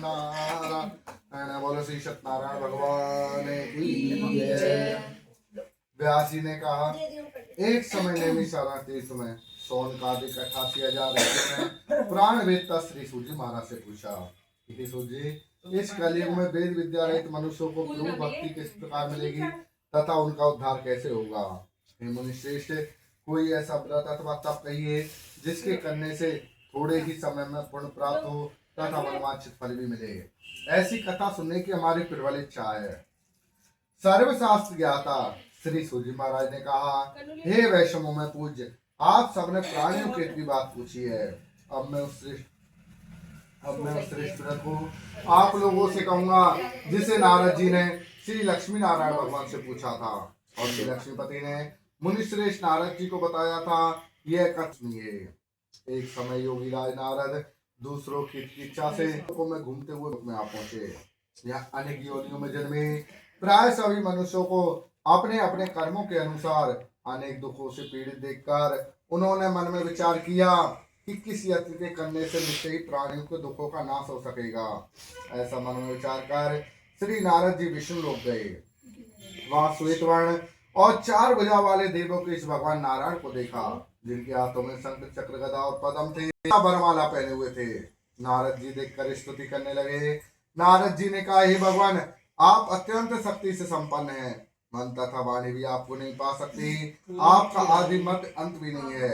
नारायण। बोलो श्री सत्यनारायण भगवान की जय। व्यास जी ने कहा, एक समय नेमी सारा तीर्थ में सोन का अधिक 88,000 में प्राण वेदता श्री सूजी महाराज से पूछा कि सूजी, इस कलयुग में वेद विद्या रहित मनुष्यों को प्रभु भक्ति किस प्रकार मिलेगी तथा उनका उद्धार कैसे होगा। हे मुनि श्रेष्ठ, कोई ऐसा व्रत अथवा तप कहिए जिसके करने से थोड़े ही समय में पुण्य प्राप्त हो तथा मनवांछित फल भी मिले। ऐसी कथा सुनने की हमारी प्रबल इच्छा है। सर्वशास्त्र ज्ञाता श्री सूजी महाराज ने कहा, हे वैष्णवों में पूज्य, आप सबने प्राणियों की इतनी बात पूछी है। अब मैं उस श्रेष्ठ व्रत को आप लोगों से कहूंगा जिसे नारद जी ने श्री लक्ष्मी नारायण भगवान से पूछा था और श्री लक्ष्मीपति ने मुनि श्रेष्ठ नारद जी को बताया था। यह कथनीय। एक समय योगी राज नारद दूसरों की इच्छा से लोकों में घूमते हुए में आ पहुंचे। यहाँ अनेक योनियों में जन्मे प्राय सभी मनुष्यों को अपने अपने कर्मों के अनुसार अनेक दुखों से पीड़ित देखकर उन्होंने मन में विचार किया कि किस यत्न के करने से निश्चय ही प्राणियों के दुखों का नाश हो सकेगा। ऐसा मन में विचार कर श्री नारद जी विष्णु लोक गए। वहां श्वेत वर्ण और 4 भुजा वाले देवों के इस भगवान नारायण को देखा, जिनके हाथों में शंख चक्र गदा और पद्म थे, वरमाला पहने हुए थे। नारद जी देखकर स्तुति करने लगे। नारद जी ने कहा, हे भगवान, आप अत्यंत शक्ति से संपन्न हैं। मन तथा वाणी भी आपको नहीं पा सकती। आपका आदि मत अंत भी नहीं है।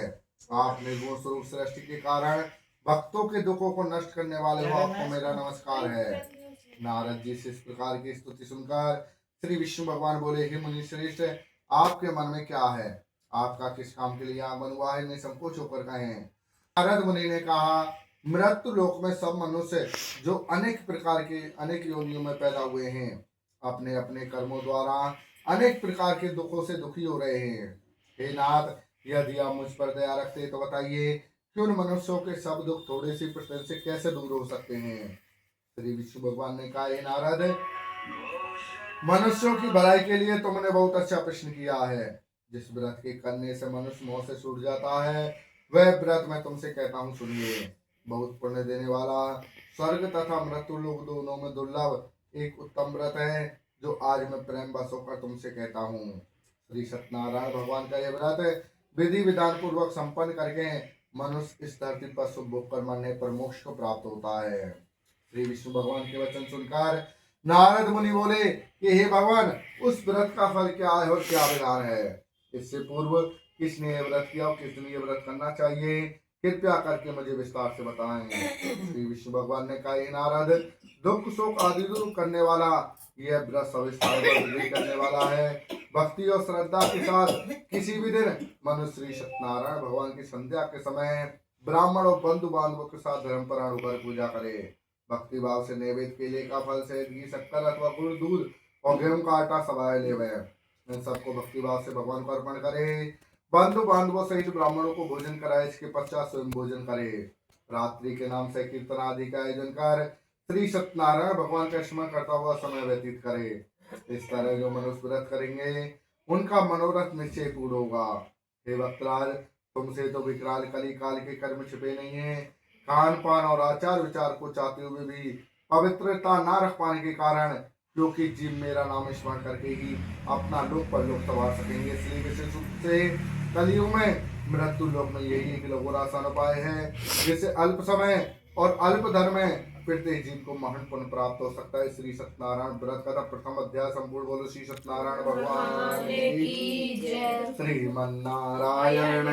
आप निर्गुण स्वरूप सृष्टि के कारण भक्तों के दुखों को नष्ट करने वाले हो। आपको मेरा नमस्कार है। नारद जी से इस प्रकार की स्तुति सुनकर श्री विष्णु भगवान बोले, हे मुनि श्रेष्ठ, आपके मन में क्या है? आपका किस काम के लिए आगमन हुआ है? निसंकोच होकर कहें। नारद मुनि ने कहा, मृत्यु लोक में सब मनुष्य जो अनेक प्रकार के अनेक योनियों में पैदा हुए हैं, अपने अपने कर्मों द्वारा अनेक प्रकार के दुखों से दुखी हो रहे हैं। हे नाथ, यदि आप मुझ पर दया रखते तो बताइए कि उन मनुष्यों के सब दुख थोड़े से प्रश्न से कैसे दूर हो सकते हैं। श्री विष्णु भगवान ने कहा, हे नारद, मनुष्यों की भलाई के लिए तुमने बहुत अच्छा प्रश्न किया है। जिस व्रत के करने से मनुष्य मोह से छूट जाता है, वह व्रत मैं तुमसे कहता हूँ, सुनिए। बहुत पुण्य देने वाला, स्वर्ग तथा मृत्यु लोक दोनों में दुर्लभ एक उत्तम व्रत है, जो आज मैं प्रेम बस होकर तुमसे कहता हूँ। श्री सत्यनारायण भगवान का यह व्रत विधि विधान पूर्वक संपन्न करके मनुष्य इस धरती पर सुख भोग कर मरने पर मोक्ष को प्राप्त होता है। श्री विष्णु भगवान के वचन सुनकर नारद मुनि बोले कि हे भगवान, उस व्रत का फल क्या है और क्या विधान है? इससे पूर्व किसने यह व्रत किया और किसने यह व्रत करना चाहिए? कृपया करके मुझे विस्तार से बताएं। श्री विष्णु भगवान ने कहा, हे नारद, दुख शोक आदि दूर करने वाला यह व्रत सविस्तार करने वाला है। भक्ति और श्रद्धा के साथ किसी भी दिन मनुष्य श्री सत्यनारायण भगवान की संध्या के समय ब्राह्मण और बंधु बांधवों के साथ धर्म परायण होकर पूजा करे। भक्ति भाव से नैवेद्य केले का फल से घी, शक्कर अथवा गुड़, दूध और गेहूं का आटा सवाए ले इन सबको भक्ति भाव से भगवान को अर्पण करे। बंधु बांधवों सहित ब्राह्मणों को भोजन कराए। इसके पश्चात स्वयं भोजन करे। रात्रि के नाम से कीर्तन आदि का आयोजन कर श्री सत्यनारायण भगवान का स्मरण करता हुआ समय व्यतीत करे। इस तरह जो मनुष्य व्रत करेंगे उनका मनोरथ निश्चय पूर्ण होगा। हे भक्तराज, तुमसे तो विकराल कली काल के कर्म छिपे नहीं है। खान पान और आचार विचार को चाहते हुए भी पवित्रता न रख पाने के कारण, क्योंकि जीव मेरा नाम स्मरण करके ही अपना लोक पर लोक संवार सकेंगे, इसलिए विशेष रूप से कलयुग में मृत्यु लोक में यही एक लघु आसान उपाय है, जिससे अल्प समय और अल्प धर्म में प्रत्येक जीव को महान पुण्य प्राप्त हो सकता है। श्री सत्यनारायण व्रत का प्रथम अध्याय संपूर्ण। बोलो श्री सत्यनारायण भगवान की जय। श्रीमन्नारायण